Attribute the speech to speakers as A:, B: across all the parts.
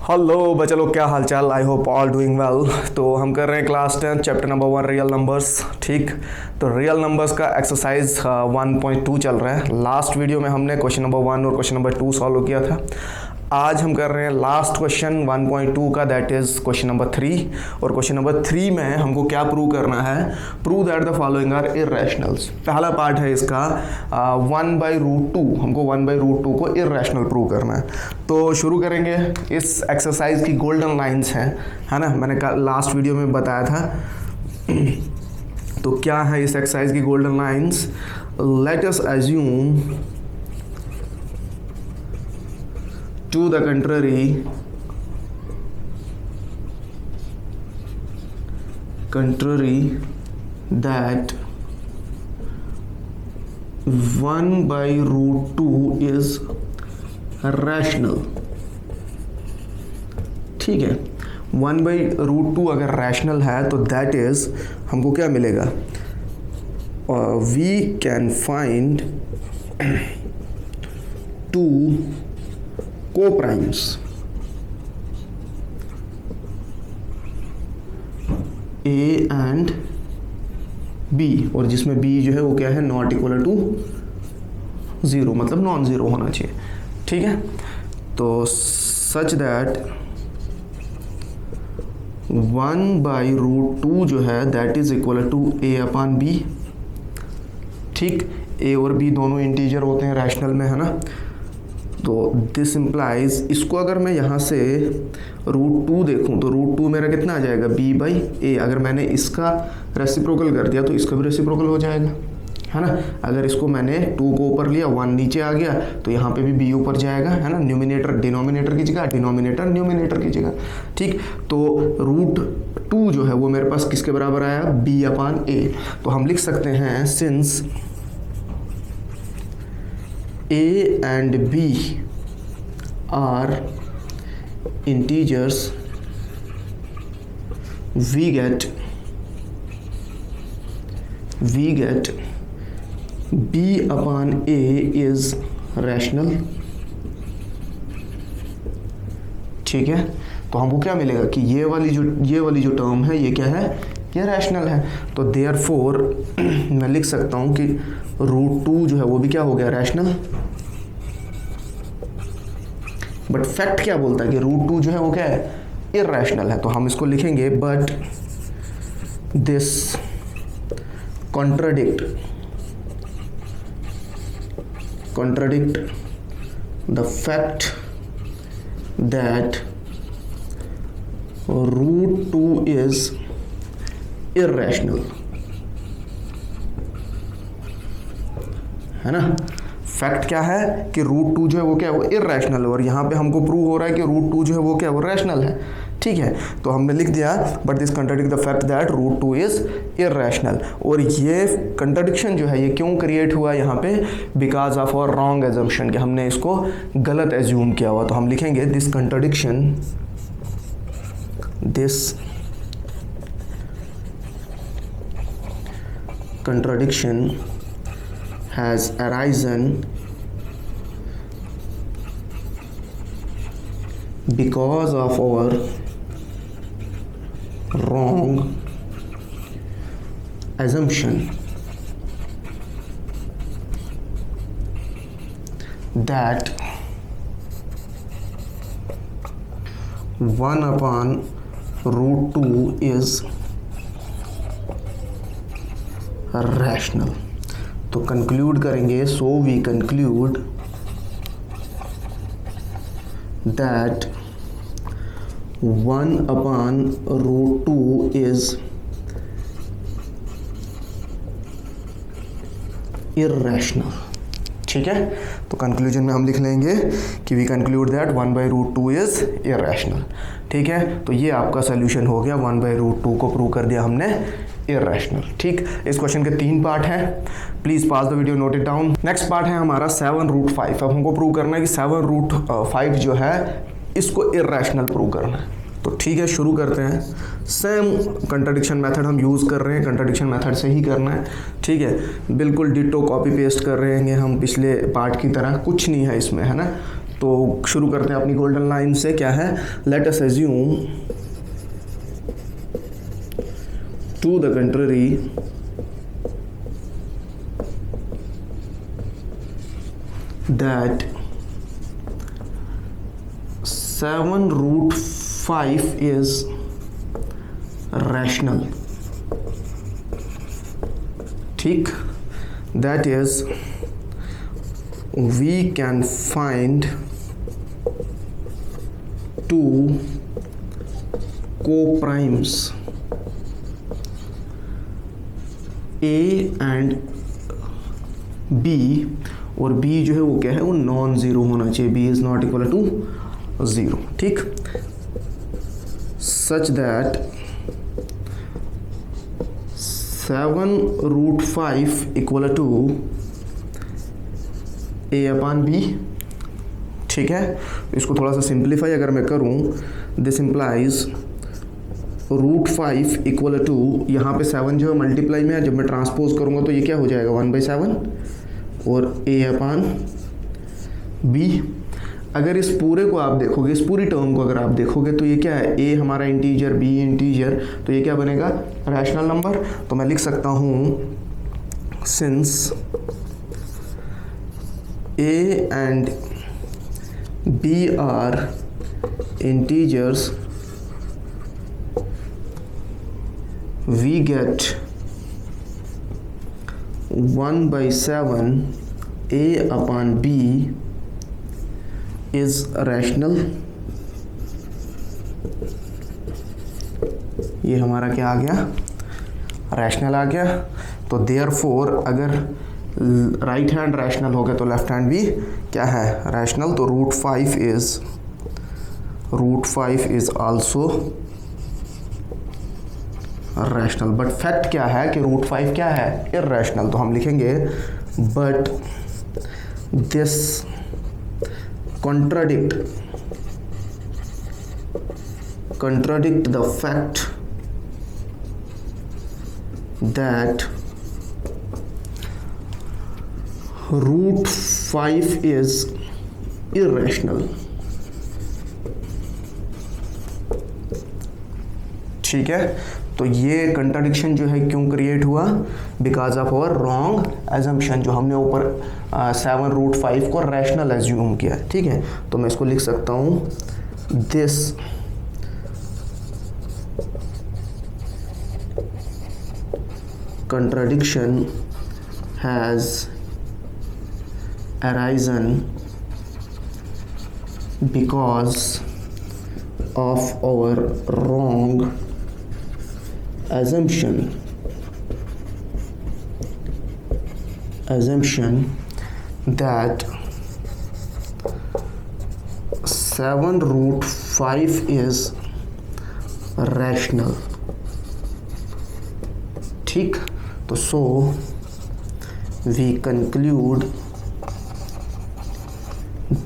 A: Hello बच्चा लोग, क्या हाल चाल। I hope all doing well. तो हम कर रहे हैं class 10 chapter number 1 real numbers. ठीक, तो रियल नंबर्स का एक्सरसाइज 1.2 चल रहा है। लास्ट वीडियो में हमने क्वेश्चन नंबर 1 और क्वेश्चन नंबर 2 सॉल्व किया था। आज हम कर रहे हैं लास्ट क्वेश्चन 1.2 का, दैट इज क्वेश्चन नंबर 3। और क्वेश्चन नंबर 3 में हमको क्या प्रूव करना है? Prove that the following are irrationals. पहला पार्ट है इसका 1/√2। हमको 1/√2 को इर्रेशनल प्रूव करना है। तो शुरू करेंगे। इस एक्सरसाइज की गोल्डन लाइंस हैं, है ना, मैंने लास्ट वीडियो में बताया था। तो क्या है इस एक्सरसाइज की golden lines? Let us assume to the contrary that 1/√2 is rational। ठीक है, 1/√2 अगर रैशनल है तो दैट इज हमको क्या मिलेगा? We can find two coprimes a and b, और जिसमें बी जो है वो क्या है? नॉट इक्वल टू 0, मतलब नॉन ज़ीरो होना चाहिए। ठीक है, तो सच दैट 1/√2 जो है that is equal to a/b। ठीक, a और b दोनों इंटीजर होते हैं रैशनल में, है ना। तो दिस इम्प्लाइज, इसको अगर मैं यहाँ से √2 देखूँ तो √2 मेरा कितना आ जाएगा? b/a। अगर मैंने इसका रेसिप्रोकल कर दिया तो इसका भी रेसिप्रोकल हो जाएगा, है ना। अगर इसको मैंने 2 को ऊपर लिया, 1 नीचे आ गया, तो यहाँ पे भी b ऊपर जाएगा, है ना। न्यूमिनेटर डिनोमिनेटर की जगह, डिनोमिनेटर न्यूमिनेटर की जगह। ठीक, तो √2 जो है वो मेरे पास किसके बराबर आया? b/a। तो हम लिख सकते हैं since a and b are integers, we get b/a is rational। ठीक है, तो हमको क्या मिलेगा कि ये वाली जो टर्म है ये क्या है? ये रैशनल है। तो देयरफॉर मैं लिख सकता हूँ कि √2 जो है वो भी क्या हो गया? रैशनल। बट फैक्ट क्या बोलता है कि √2 जो है वो क्या है? इर्रेशनल है। तो हम इसको लिखेंगे but this contradict the fact that √2 is irrational, है ना। फैक्ट क्या है कि √2 जो है वो क्या है? वो इर्रेशनल है। और यहाँ पे हमको प्रूव हो रहा है कि √2 जो है वो क्या है? वो रैशनल है। ठीक है, तो हमने लिख दिया but this contradict the fact that √2 is irrational. और ये कंट्राडिक्शन जो है ये क्यों क्रिएट हुआ यहाँ पे? Because of our wrong assumption, कि हमने इसको गलत एज्यूम किया हुआ। तो हम लिखेंगे this contradiction has arisen because of our wrong assumption that 1/√2 is rational. तो कंक्लूड करेंगे, so we conclude that 1/√2 is irrational. ठीक है, तो कंक्लूजन में हम लिख लेंगे कि we conclude that 1/√2 is irrational. ठीक है, तो ये आपका सोल्यूशन हो गया। 1/√2 को प्रूव कर दिया हमने इर्रेशनल। ठीक, इस क्वेश्चन के 3 पार्ट हैं। Please pass the video, note it down. Next part है हमारा 7√5। अब हमको प्रूव करना है कि 7√5 जो है इसको इर्रेशनल प्रूव करना है। तो ठीक है, शुरू करते हैं। सेम कंट्राडिक्शन मेथड हम यूज़ कर रहे हैं, कंट्राडिक्शन मेथड से ही करना है। ठीक है, बिल्कुल डिटो कॉपी पेस्ट कर रहे हैं हम पिछले पार्ट की तरह, कुछ नहीं है इसमें, है ना। तो शुरू करते हैं अपनी गोल्डन लाइन से। क्या है? Let us assume to the contrary that 7√5 is rational. ठीक, that is we can find two co-primes A and B, और B जो है वो क्या है, वो नॉन ज़ीरो होना चाहिए। B is not equal to zero. ठीक, such that 7√5 equal to A/B। ठीक है, इसको थोड़ा सा सिंप्लीफाई अगर मैं करूं, दिस इम्प्लाइज √5 इक्वल टू, यहाँ पे 7 जो है मल्टीप्लाई में है, जब मैं ट्रांसपोज करूंगा तो ये क्या हो जाएगा 1/7 और A/B। अगर इस पूरे को आप देखोगे, इस पूरी टर्म को अगर आप देखोगे तो ये क्या है, A हमारा इंटीजर, B इंटीजर, तो ये क्या बनेगा, रैशनल नंबर। तो मैं लिख सकता हूँ since A and B are integers, we get 1/7 A/B is rational। ये हमारा क्या आ गया, रैशनल आ गया। तो देयरफॉर अगर राइट हैंड रैशनल हो गया तो लेफ्ट हैंड भी क्या है, रैशनल। तो √5 is also rational. But fact क्या है कि √5 क्या है, इररेशनल। तो हम लिखेंगे but this contradict the fact that √5 is irrational। ठीक है, तो ये कंट्राडिक्शन जो है क्यों क्रिएट हुआ, because of our wrong assumption, जो हमने ऊपर 7√5 को रैशनल एज्यूम किया। ठीक है, तो मैं इसको लिख सकता हूँ, this contradiction has arisen because of our wrong assumption that 7√5 is rational। ठीक, तो so we conclude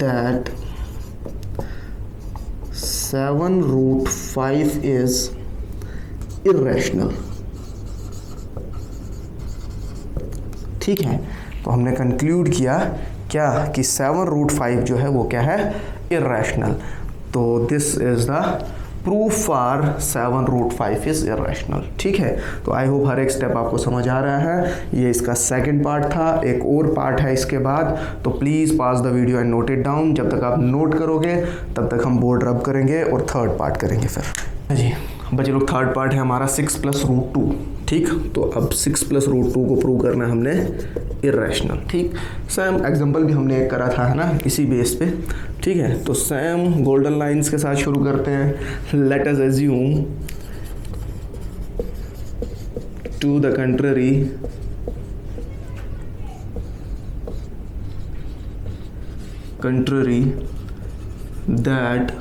A: that 7√5 is irrational। ठीक है, तो हमने कंक्लूड किया क्या कि 7√5 जो है वो क्या है, इररेशनल। तो this is the proof for 7√5 is irrational. ठीक है, तो आई होप हर एक स्टेप आपको समझ आ रहा है। ये इसका सेकंड पार्ट था, एक और पार्ट है इसके बाद, तो please pause the video and note it down. जब तक आप नोट करोगे तब तक हम बोर्ड रब करेंगे और थर्ड पार्ट करेंगे। फिर जी बच्चे लोग, थर्ड पार्ट है हमारा 6 + √2। ठीक, तो अब 6 + √2 को प्रूव करना है हमने इररेशनल। ठीक, सेम एग्जांपल भी हमने एक करा था, है ना, इसी बेस पे। ठीक है, तो सेम गोल्डन लाइंस के साथ शुरू करते हैं। Let us assume to the contrary that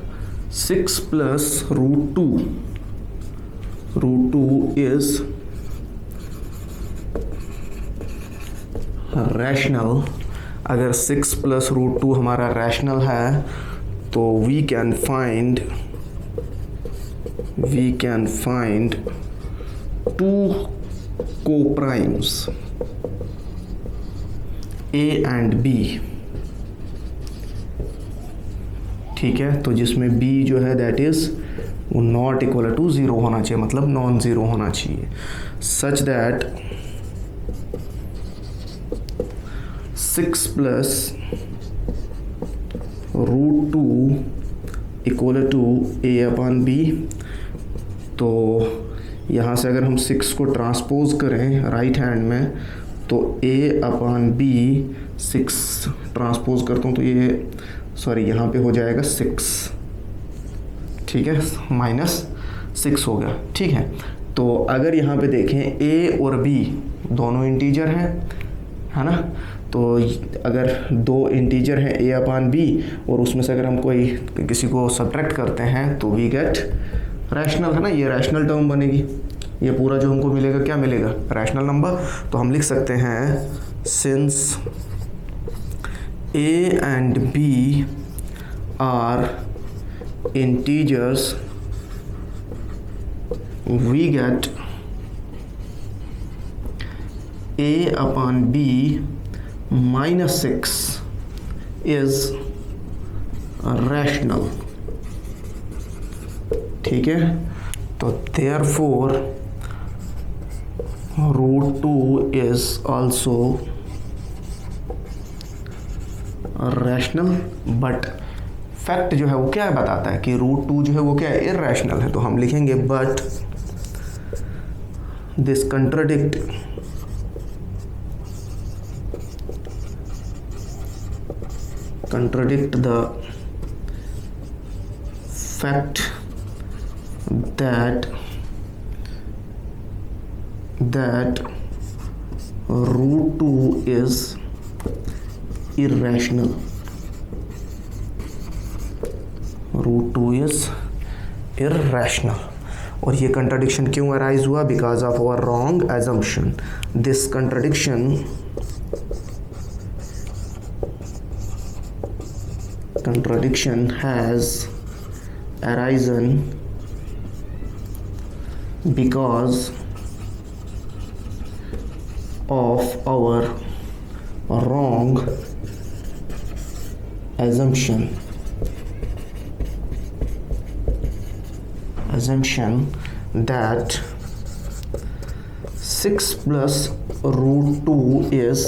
A: 6 + √2 is rational. अगर 6 + √2 हमारा रैशनल है तो we can find two co-primes A and B ठीक है, तो जिसमें b जो है दैट इज़ वो नॉट इक्वल टू 0 होना चाहिए, मतलब नॉन ज़ीरो होना चाहिए, such that 6 plus √2 equal to a upon b। तो यहाँ से अगर हम 6 को ट्रांसपोज करें राइट हैंड में तो a अपॉन b 6 ट्रांसपोज करता हूँ तो ये सॉरी यहाँ पे हो जाएगा 6, ठीक है, -6 हो गया, ठीक है। तो अगर यहाँ पे देखें a और b दोनों इंटीजर हैं, है ना, तो अगर दो इंटीजर हैं a अपॉन b और उसमें से अगर हम कोई किसी को सब्ट्रैक्ट करते हैं तो वी गेट रैशनल, है ना, ये रैशनल टर्म बनेगी, ये पूरा जो हमको मिलेगा क्या मिलेगा, रैशनल नंबर। तो हम लिख सकते हैं since a and b are integers we get a upon b -6 is rational, ठीक है। तो therefore √2 is also rational, but fact जो है वो क्या बताता है कि √2 जो है वो क्या है, इररेशनल है। तो हम लिखेंगे but this contradict the fact that √2 is irrational, √2 is irrational। और ये कंट्राडिक्शन क्यों अराइज हुआ, because of our wrong assumption. This contradiction has arisen because of our wrong assumption that 6 plus √2 is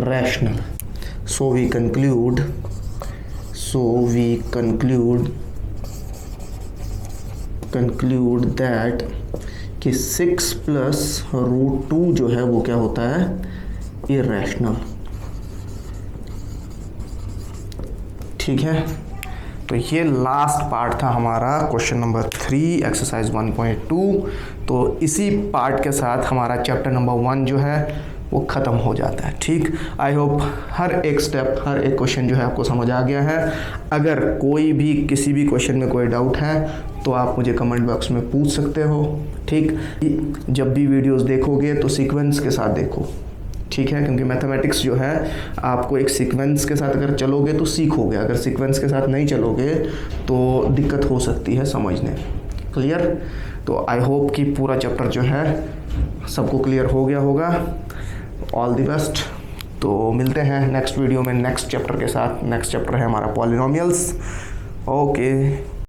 A: rational। So we conclude that कि 6 plus √2 जो है वो क्या होता है, इररेशनल, ठीक है। तो ये लास्ट पार्ट था हमारा क्वेश्चन नंबर 3 एक्सरसाइज 1.2। तो इसी पार्ट के साथ हमारा चैप्टर नंबर 1 जो है वो ख़त्म हो जाता है, ठीक। आई होप हर एक स्टेप, हर एक क्वेश्चन जो है आपको समझ आ गया है। अगर कोई भी किसी भी क्वेश्चन में कोई डाउट है तो आप मुझे कमेंट बॉक्स में पूछ सकते हो, ठीक। जब भी वीडियोस देखोगे तो सीक्वेंस के साथ देखो, ठीक है, क्योंकि मैथमेटिक्स जो है आपको एक सीक्वेंस के साथ अगर चलोगे तो सीखोगे, अगर सीक्वेंस के साथ नहीं चलोगे तो दिक्कत हो सकती है समझने, क्लियर। तो आई होप कि पूरा चैप्टर जो है सबको क्लियर हो गया होगा। All the best. तो मिलते हैं नेक्स्ट वीडियो में नेक्स्ट चैप्टर के साथ। नेक्स्ट चैप्टर है हमारा पॉलिनोमियल्स। ओके।